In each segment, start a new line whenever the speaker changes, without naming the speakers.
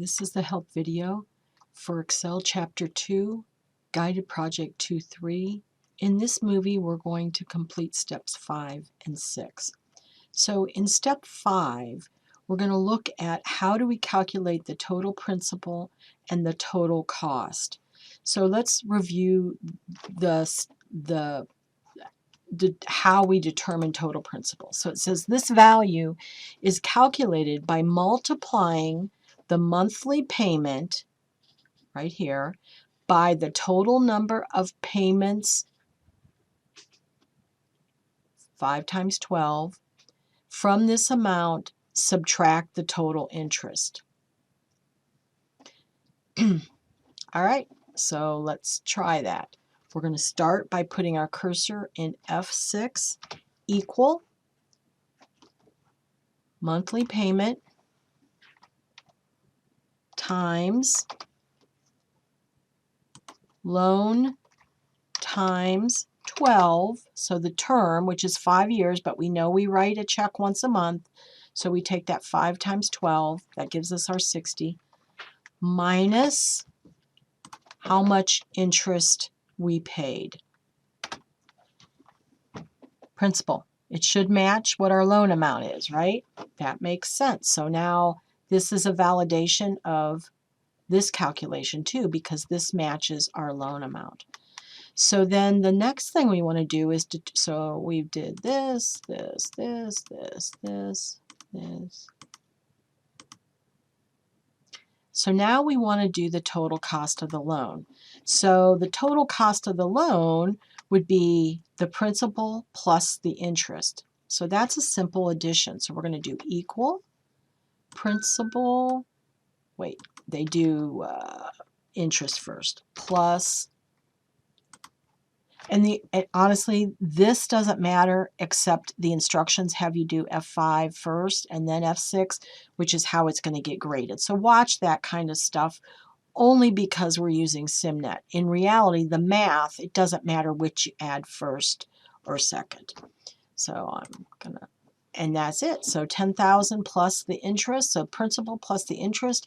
This is the help video for Excel Chapter 2, Guided Project 2-3. In this movie, we're going to complete steps 5 and 6. So in step 5, we're going to look at how do we calculate the total principal and the total cost. So let's review how we determine total principal. So it says this value is calculated by multiplying the monthly payment, right here, by the total number of payments, 5 times 12. From this amount, subtract the total interest. All right, so let's try that. We're going to start by putting our cursor in F6, equal monthly payment times loan times 12, so the term, which is 5 years, but we know we write a check once a month, so we take that 5 times 12, that gives us our 60, minus how much interest we paid. Principal. It should match what our loan amount is, right? That makes sense. So now this is a validation of this calculation too, because this matches our loan amount. So then the next thing we want to do is so we did this. So now we want to do the total cost of the loan. So the total cost of the loan would be the principal plus the interest. So that's a simple addition. So we're going to do equal principal, wait, they do interest first, plus, and honestly, this doesn't matter except the instructions have you do F5 first and then F6, which is how it's going to get graded. So watch that kind of stuff only because we're using SimNet. In reality, the math, it doesn't matter which you add first or second. So I'm going to, and that's it. So 10,000 plus the interest, so principal plus the interest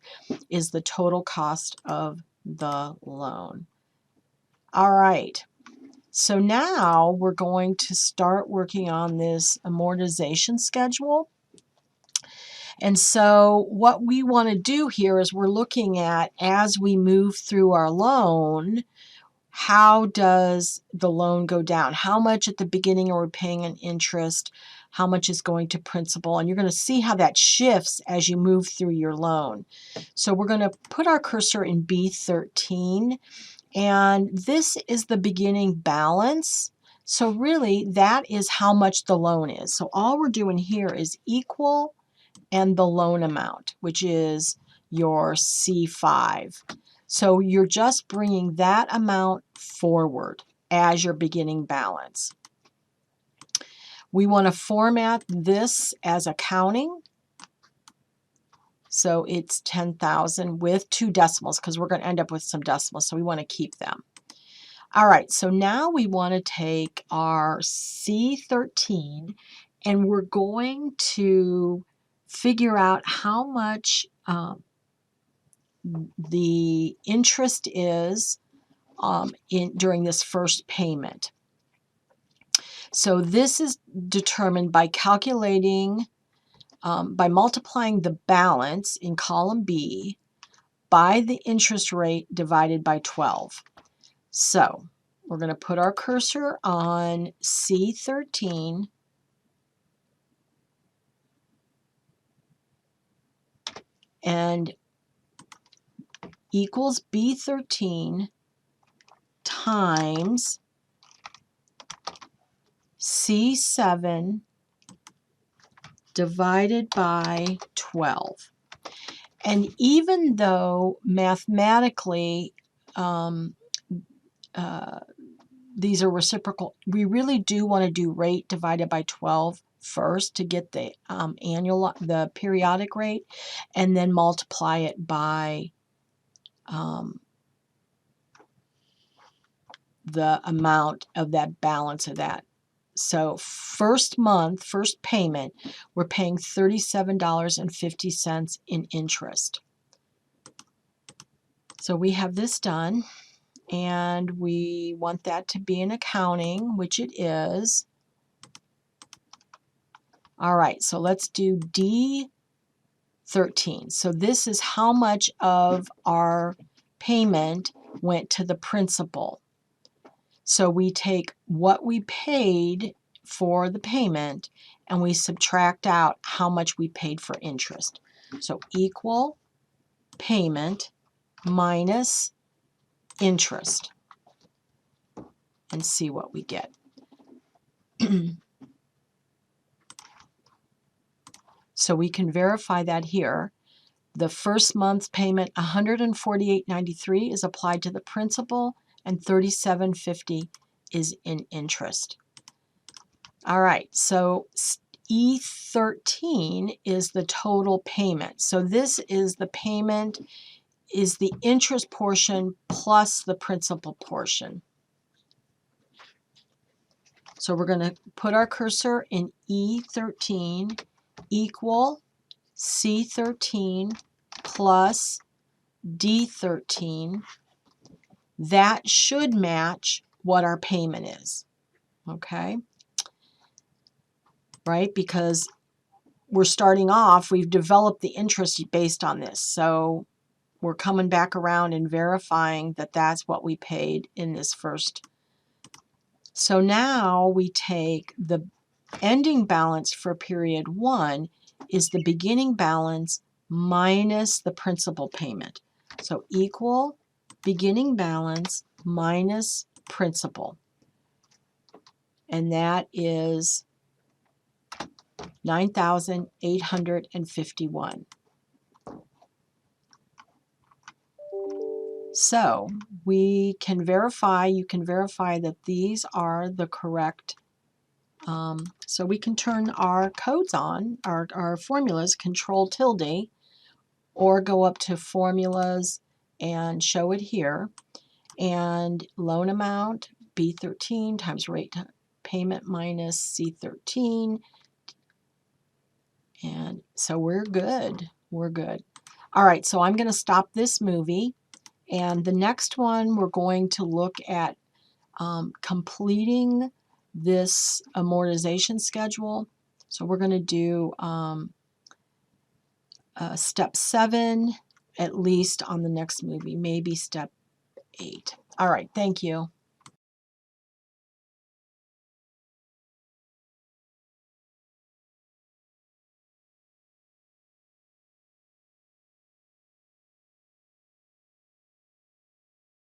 is the total cost of the loan. All right. So now we're going to start working on this amortization schedule. And so what we want to do here is we're looking at, as we move through our loan, how does the loan go down? How much at the beginning are we paying in interest? How much is going to principal? And you're going to see how that shifts as you move through your loan. So we're going to put our cursor in B13. And this is the beginning balance. So really, that is how much the loan is. So all we're doing here is equal and the loan amount, which is your C5. So you're just bringing that amount forward as your beginning balance. We want to format this as accounting. So it's 10,000 with 2 decimals because we're going to end up with some decimals, so we want to keep them. All right, so now we want to take our C13 and we're going to figure out how much the interest is during this first payment. So this is determined by calculating by multiplying the balance in column B by the interest rate divided by 12. So we're going to put our cursor on C13 and equals B13 times C7 divided by 12. And even though mathematically these are reciprocal, we really do want to do rate divided by 12 first to get the the periodic rate, and then multiply it by the amount of that balance of that. So first month, first payment, we're paying $37.50 in interest. So we have this done, and we want that to be in accounting, which it is. All right, so let's do D13. So this is how much of our payment went to the principal. So we take what we paid for the payment and we subtract out how much we paid for interest. So equal payment minus interest, and see what we get. So we can verify that here. The first month's payment, $148.93, is applied to the principal, and $37.50 is in interest. All right, so E13 is the total payment. So this is the payment, is the interest portion plus the principal portion. So we're going to put our cursor in E13 equal C13 plus D13. That should match what our payment is, okay? Right? Because we're starting off, we've developed the interest based on this. So we're coming back around and verifying that that's what we paid in this first. So now we take the ending balance for period 1 is the beginning balance minus the principal payment. So equal beginning balance minus principal. And that is $9,851. So we can verify, you can verify that these are the correct. So we can turn our codes on, our formulas, Control tilde, or go up to formulas and show it here. And loan amount, B13 times rate payment minus C13. And so we're good. We're good. All right, so I'm going to stop this movie. And the next one, we're going to look at completing this amortization schedule. So we're going to do step 7, at least on the next movie, maybe step 8. All right, thank you.